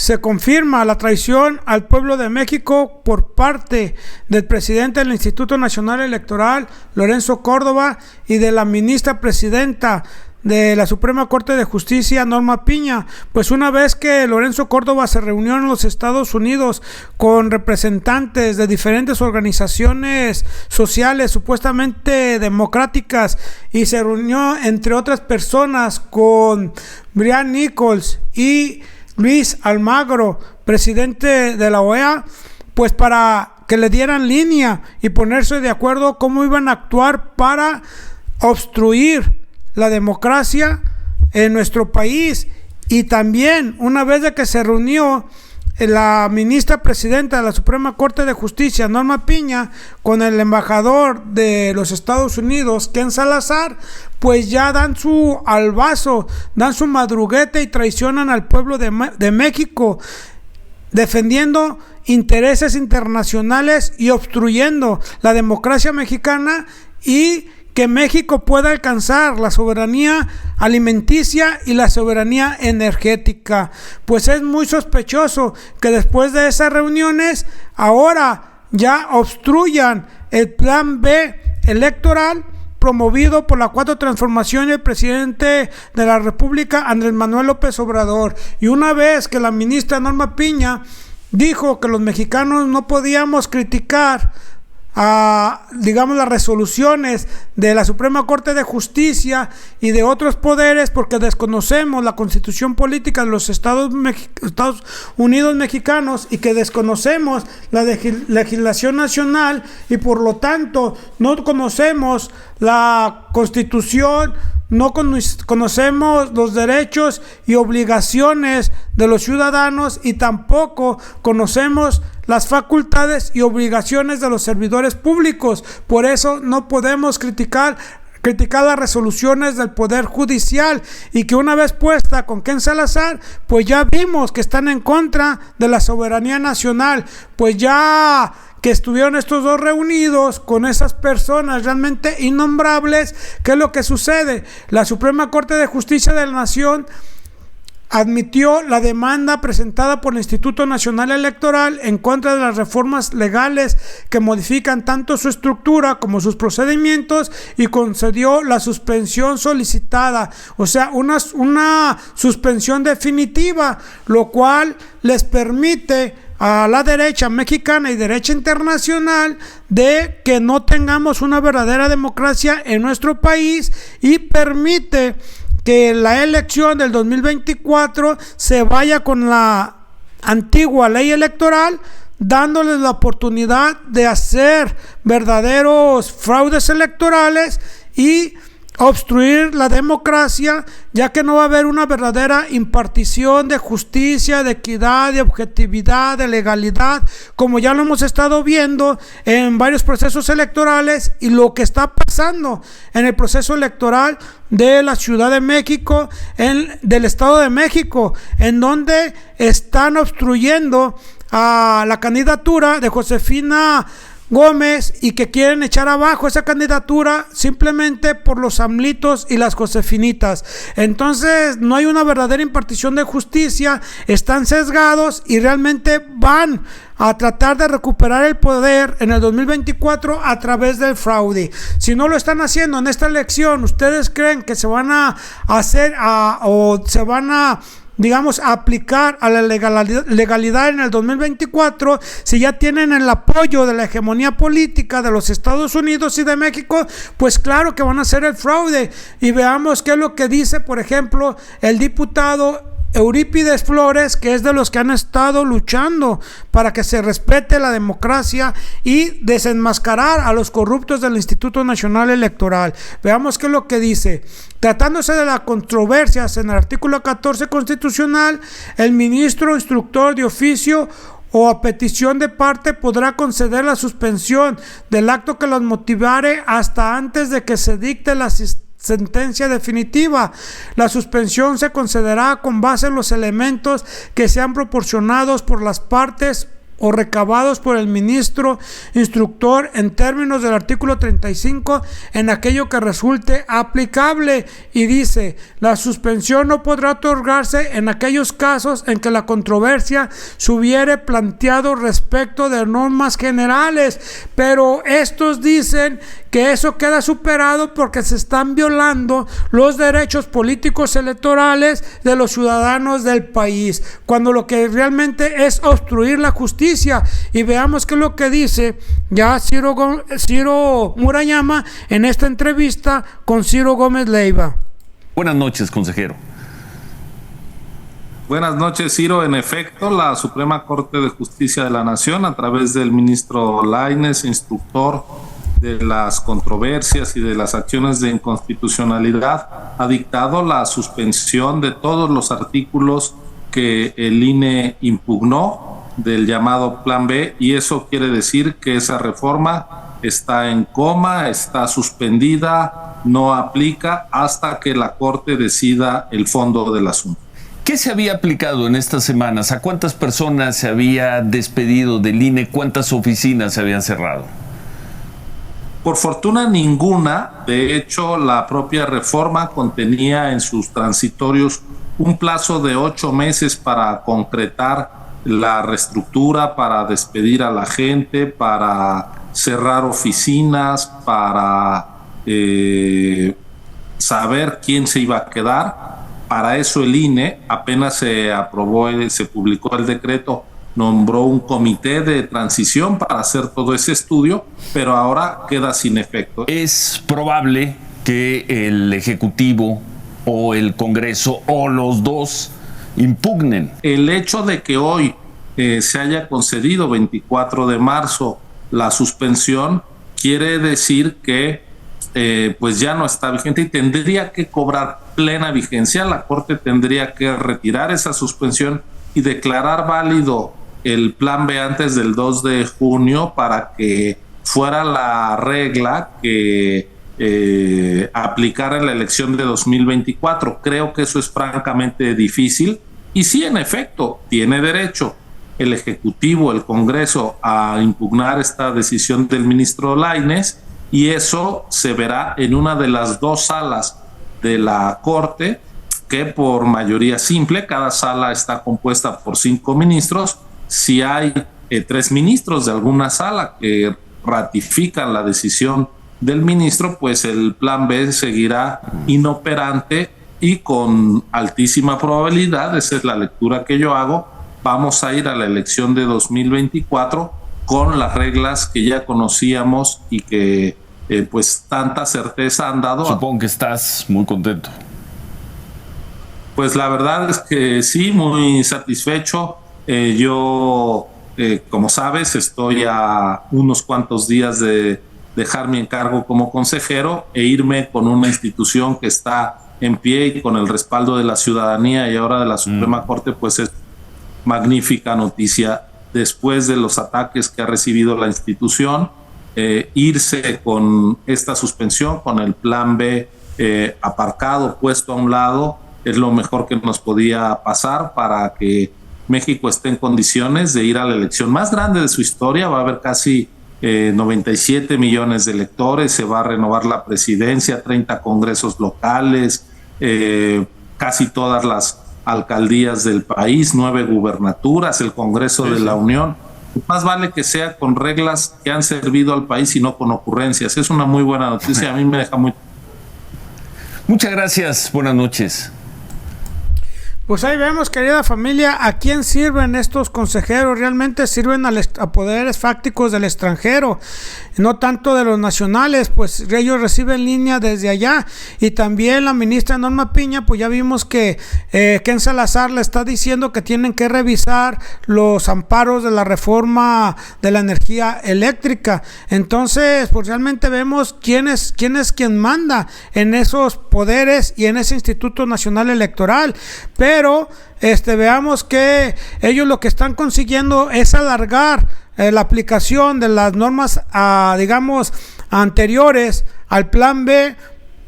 se confirma la traición al pueblo de México por parte del presidente del Instituto Nacional Electoral, Lorenzo Córdoba, y de la ministra presidenta de la Suprema Corte de Justicia, Norma Piña. Pues una vez que Lorenzo Córdoba se reunió en los Estados Unidos con representantes de diferentes organizaciones sociales supuestamente democráticas, y se reunió entre otras personas con Brian Nichols y Luis Almagro, presidente de la OEA, pues para que le dieran línea y ponerse de acuerdo cómo iban a actuar para obstruir la democracia en nuestro país. Y también, una vez de que se reunió la ministra presidenta de la Suprema Corte de Justicia, Norma Piña, con el embajador de los Estados Unidos, Ken Salazar, pues ya dan su albazo, dan su madruguete y traicionan al pueblo de México, defendiendo intereses internacionales y obstruyendo la democracia mexicana, y que México pueda alcanzar la soberanía alimenticia y la soberanía energética. Pues es muy sospechoso que después de esas reuniones ahora ya obstruyan el plan B electoral promovido por la Cuarta Transformación y el presidente de la República, Andrés Manuel López Obrador. Y una vez que la ministra Norma Piña dijo que los mexicanos no podíamos criticar digamos, las resoluciones de la Suprema Corte de Justicia y de otros poderes porque desconocemos la constitución política de los Estados Unidos mexicanos, y que desconocemos la legislación nacional, y por lo tanto no conocemos la constitución, no conocemos los derechos y obligaciones de los ciudadanos, y tampoco conocemos las facultades y obligaciones de los servidores públicos. Por eso no podemos criticar las resoluciones del Poder Judicial, y que una vez puesta con Ken Salazar, pues ya vimos que están en contra de la soberanía nacional. Pues ya que estuvieron estos dos reunidos con esas personas realmente innombrables, ¿qué es lo que sucede? La Suprema Corte de Justicia de la Nación admitió la demanda presentada por el Instituto Nacional Electoral en contra de las reformas legales que modifican tanto su estructura como sus procedimientos, y concedió la suspensión solicitada, o sea, una suspensión definitiva, lo cual les permite a la derecha mexicana y derecha internacional de que no tengamos una verdadera democracia en nuestro país, y permite que la elección del 2024 se vaya con la antigua ley electoral, dándoles la oportunidad de hacer verdaderos fraudes electorales y obstruir la democracia, ya que no va a haber una verdadera impartición de justicia, de equidad, de objetividad, de legalidad, como ya lo hemos estado viendo en varios procesos electorales, y lo que está pasando en el proceso electoral de la Ciudad de México, del Estado de México, en donde están obstruyendo a la candidatura de Josefina Gómez, y que quieren echar abajo esa candidatura simplemente por los AMLitos y las Josefinitas. Entonces no hay una verdadera impartición de justicia, están sesgados y realmente van a tratar de recuperar el poder en el 2024 a través del fraude. Si no lo están haciendo en esta elección, ¿ustedes creen que se van a hacer o se van a, digamos, a aplicar a la legalidad en el 2024, si ya tienen el apoyo de la hegemonía política de los Estados Unidos y de México? Pues claro que van a hacer el fraude. Y veamos qué es lo que dice, por ejemplo, el diputado Eurípides Flores, que es de los que han estado luchando para que se respete la democracia y desenmascarar a los corruptos del Instituto Nacional Electoral. Veamos qué es lo que dice. Tratándose de las controversias en el artículo 14 constitucional, el ministro instructor de oficio o a petición de parte podrá conceder la suspensión del acto que los motivare hasta antes de que se dicte la sentencia definitiva. La suspensión se concederá con base en los elementos que sean proporcionados por las partes o recabados por el ministro instructor en términos del artículo 35 en aquello que resulte aplicable, y dice: la suspensión no podrá otorgarse en aquellos casos en que la controversia se hubiere planteado respecto de normas generales. Pero estos dicen que eso queda superado porque se están violando los derechos políticos electorales de los ciudadanos del país, cuando lo que realmente es obstruir la justicia. Y veamos qué es lo que dice ya Ciro Murayama en esta entrevista con Ciro Gómez Leiva. Buenas noches, consejero. Buenas noches, Ciro. En efecto, la Suprema Corte de Justicia de la Nación, a través del ministro Lainez, instructor de las controversias y de las acciones de inconstitucionalidad, ha dictado la suspensión de todos los artículos que el INE impugnó del llamado Plan B, y eso quiere decir que esa reforma está en coma, está suspendida, no aplica hasta que la Corte decida el fondo del asunto. ¿Qué se había aplicado en estas semanas? ¿A cuántas personas se había despedido del INE? ¿Cuántas oficinas se habían cerrado? Por fortuna, ninguna. De hecho, la propia reforma contenía en sus transitorios un plazo de 8 meses para concretar la reestructura, para despedir a la gente, para cerrar oficinas, para saber quién se iba a quedar. Para eso el INE, apenas se aprobó, se publicó el decreto, nombró un comité de transición para hacer todo ese estudio, pero ahora queda sin efecto. Es probable que el Ejecutivo o el Congreso o los dos impugnen. El hecho de que hoy se haya concedido 24 de marzo la suspensión quiere decir que pues ya no está vigente y tendría que cobrar plena vigencia. La Corte tendría que retirar esa suspensión y declarar válido el Plan B antes del 2 de junio para que fuera la regla que aplicara en la elección de 2024. Creo que eso es francamente difícil. Y sí, en efecto, tiene derecho el Ejecutivo, el Congreso, a impugnar esta decisión del ministro Lainez, y eso se verá en una de las 2 salas de la Corte, que por mayoría simple, cada sala está compuesta por 5 ministros. Si hay 3 ministros de alguna sala que ratifican la decisión del ministro, pues el Plan B seguirá inoperante y con altísima probabilidad, esa es la lectura que yo hago, vamos a ir a la elección de 2024 con las reglas que ya conocíamos y que pues tanta certeza han dado. Supongo que estás muy contento. Pues la verdad es que sí, muy satisfecho. Yo, como sabes, estoy a unos cuantos días de dejar mi encargo como consejero e irme con una institución que está en pie y con el respaldo de la ciudadanía y ahora de la Suprema Corte, pues es magnífica noticia después de los ataques que ha recibido la institución. Irse con esta suspensión, con el Plan B aparcado, puesto a un lado, es lo mejor que nos podía pasar para que México esté en condiciones de ir a la elección más grande de su historia. Va a haber casi 97 millones de electores, se va a renovar la presidencia, 30 congresos locales, casi todas las alcaldías del país, 9 gubernaturas, el Congreso de la Unión. Más vale que sea con reglas que han servido al país y no con ocurrencias. Es una muy buena noticia, a mí me deja muy... Muchas gracias, buenas noches. Pues ahí vemos, querida familia, a quién sirven estos consejeros. Realmente sirven a poderes fácticos del extranjero, no tanto de los nacionales, pues ellos reciben línea desde allá. Y también la ministra Norma Piña, pues ya vimos que Ken Salazar le está diciendo que tienen que revisar los amparos de la reforma de la energía eléctrica. Entonces, pues realmente vemos quién es quien manda en esos poderes y en ese Instituto Nacional Electoral. Pero veamos que ellos lo que están consiguiendo es alargar la aplicación de las normas, digamos, anteriores al Plan B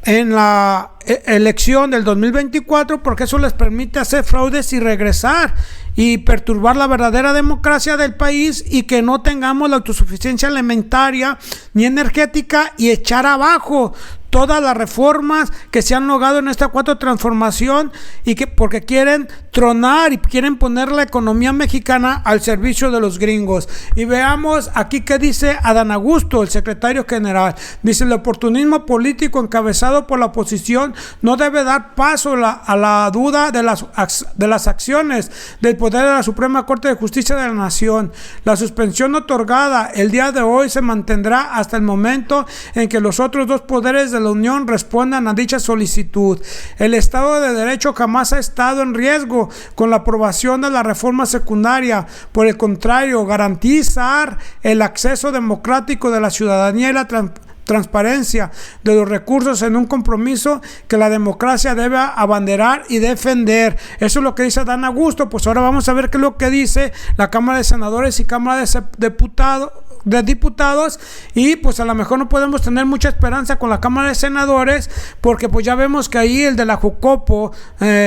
en la elección del 2024, porque eso les permite hacer fraudes y regresar y perturbar la verdadera democracia del país, y que no tengamos la autosuficiencia alimentaria ni energética, y echar abajo todas las reformas que se han logrado en esta cuarta transformación, y que porque quieren tronar y quieren poner la economía mexicana al servicio de los gringos. Y veamos aquí qué dice Adán Augusto, el secretario general. Dice: el oportunismo político encabezado por la oposición no debe dar paso a la duda de las acciones del poder de la Suprema Corte de Justicia de la Nación. La suspensión otorgada el día de hoy se mantendrá hasta el momento en que los otros dos poderes de la Unión respondan a dicha solicitud. El Estado de Derecho jamás ha estado en riesgo con la aprobación de la reforma secundaria. Por el contrario, garantizar el acceso democrático de la ciudadanía y la transparencia de los recursos en un compromiso que la democracia debe abanderar y defender. Eso es lo que dice Adán Augusto. Pues ahora vamos a ver qué es lo que dice la Cámara de Senadores y Cámara de Diputados, y pues a lo mejor no podemos tener mucha esperanza con la Cámara de Senadores, porque pues ya vemos que ahí el de la Jucopo,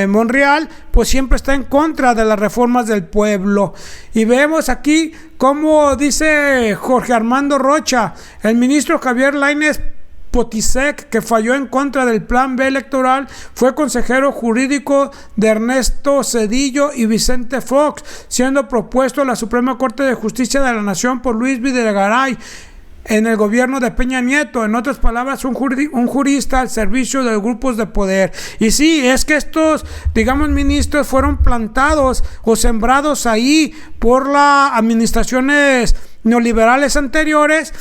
Monreal, pues siempre está en contra de las reformas del pueblo. Y vemos aquí como dice Jorge Armando Rocha: el ministro Javier Lainez Potisek, que falló en contra del Plan B electoral, fue consejero jurídico de Ernesto Zedillo y Vicente Fox, siendo propuesto a la Suprema Corte de Justicia de la Nación por Luis Videgaray en el gobierno de Peña Nieto. En otras palabras, un jurista al servicio de grupos de poder. Y sí, es que estos, digamos, ministros fueron plantados o sembrados ahí por las administraciones neoliberales anteriores,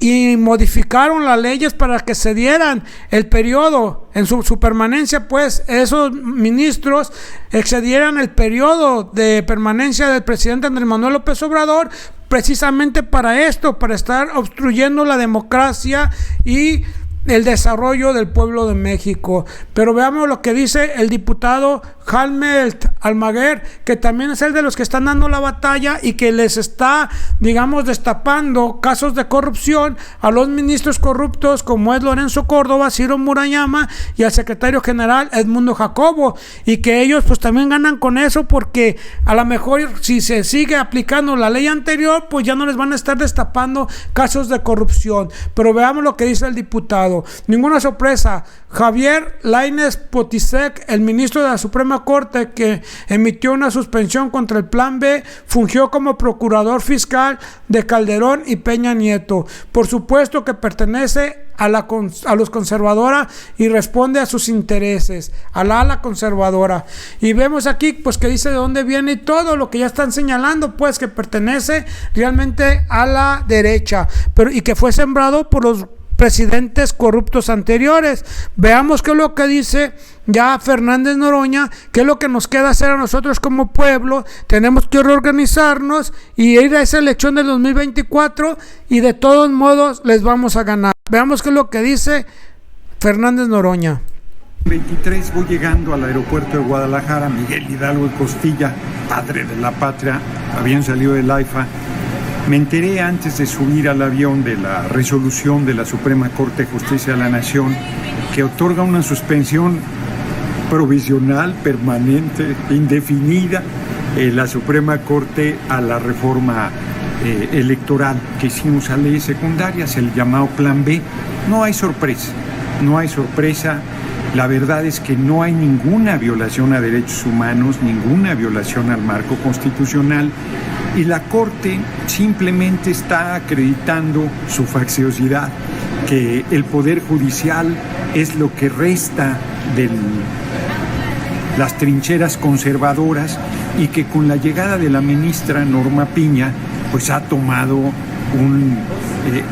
y modificaron las leyes para que se dieran el periodo en su permanencia, pues esos ministros excedieran el periodo de permanencia del presidente Andrés Manuel López Obrador, precisamente para esto, para estar obstruyendo la democracia y el desarrollo del pueblo de México. Pero veamos lo que dice el diputado Helmut Almaguer, que también es el de los que están dando la batalla y que les está, digamos, destapando casos de corrupción a los ministros corruptos, como es Lorenzo Córdoba, Ciro Murayama y al secretario general Edmundo Jacobo, y que ellos pues también ganan con eso, porque a lo mejor si se sigue aplicando la ley anterior, pues ya no les van a estar destapando casos de corrupción. Pero veamos lo que dice el diputado. Ninguna sorpresa, Javier Lainez Potisek, el ministro de la Suprema Corte que emitió una suspensión contra el Plan B, fungió como procurador fiscal de Calderón y Peña Nieto. Por supuesto que pertenece a los conservadora y responde a sus intereses, a la ala conservadora. Y vemos aquí pues que dice de dónde viene y todo lo que ya están señalando, pues que pertenece realmente a la derecha, pero y que fue sembrado por los presidentes corruptos anteriores. Veamos qué es lo que dice ya Fernández Noroña, qué es lo que nos queda hacer a nosotros como pueblo. Tenemos que reorganizarnos y ir a esa elección del 2024, y de todos modos les vamos a ganar. Veamos qué es lo que dice Fernández Noroña. 23 voy llegando al aeropuerto de Guadalajara. Miguel Hidalgo y Costilla, padre de la patria, habían salido del AIFA. Me enteré antes de subir al avión de la resolución de la Suprema Corte de Justicia de la Nación, que otorga una suspensión provisional, permanente, indefinida, la Suprema Corte a la reforma electoral que hicimos a leyes secundarias, el llamado Plan B. No hay sorpresa, no hay sorpresa. La verdad es que no hay ninguna violación a derechos humanos, ninguna violación al marco constitucional, y la Corte simplemente está acreditando su facciosidad, que el Poder Judicial es lo que resta de las trincheras conservadoras, y que con la llegada de la ministra Norma Piña pues ha tomado un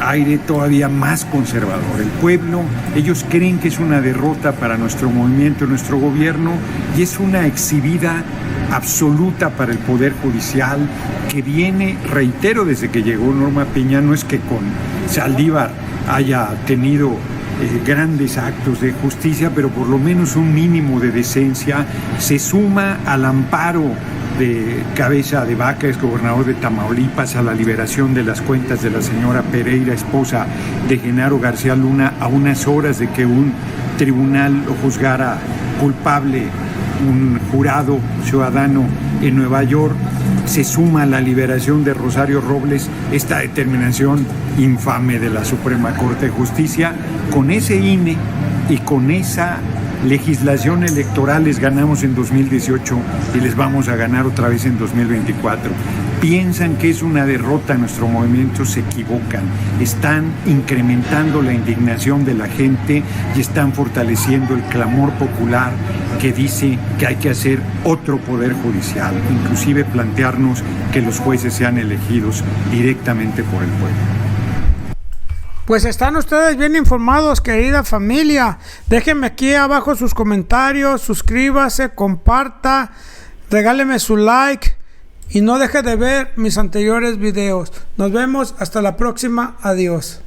aire todavía más conservador. El pueblo, ellos creen que es una derrota para nuestro movimiento, nuestro gobierno, y es una exhibida absoluta para el Poder Judicial, que viene, reitero, desde que llegó Norma Piña. No es que con Saldívar haya tenido grandes actos de justicia, pero por lo menos un mínimo de decencia. Se suma al amparo de Cabeza de Vaca, ex gobernador de Tamaulipas, a la liberación de las cuentas de la señora Pereira, esposa de Genaro García Luna, a unas horas de que un tribunal lo juzgara culpable un jurado ciudadano en Nueva York, se suma a la liberación de Rosario Robles esta determinación infame de la Suprema Corte de Justicia. Con ese INE y con esa legislación electoral les ganamos en 2018 y les vamos a ganar otra vez en 2024. Piensan que es una derrota a nuestro movimiento, se equivocan. Están incrementando la indignación de la gente y están fortaleciendo el clamor popular que dice que hay que hacer otro poder judicial, inclusive plantearnos que los jueces sean elegidos directamente por el pueblo. Pues están ustedes bien informados, querida familia. Déjenme aquí abajo sus comentarios, suscríbase, comparta, regáleme su like y no deje de ver mis anteriores videos. Nos vemos hasta la próxima. Adiós.